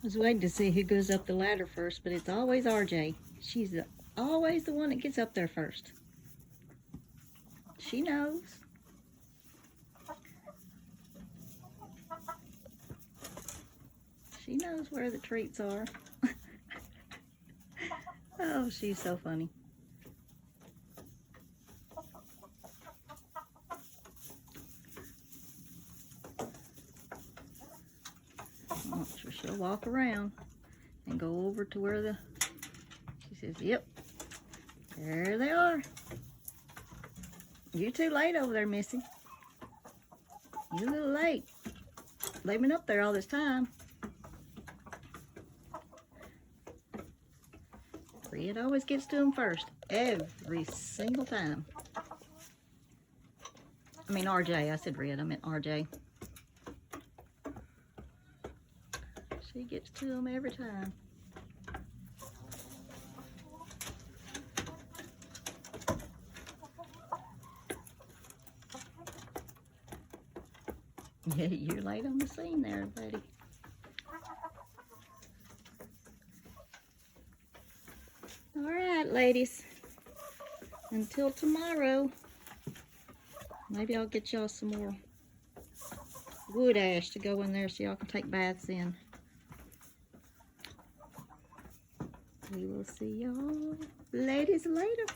was waiting to see who goes up the ladder first, but it's always RJ. She's always the one that gets up there first. She knows. She knows where the treats are. Oh, she's so funny. Oh, so she'll walk around and go over to where she says, yep, there they are. You're too late over there, Missy. You're a little late. They've been up there all this time. Red always gets to them first, every single time. I mean RJ, I said Red, I meant RJ. She gets to them every time. Yeah, you're late on the scene there, buddy. All right, ladies. Until tomorrow. Maybe I'll get y'all some more wood ash to go in there so y'all can take baths in. We will see y'all ladies later.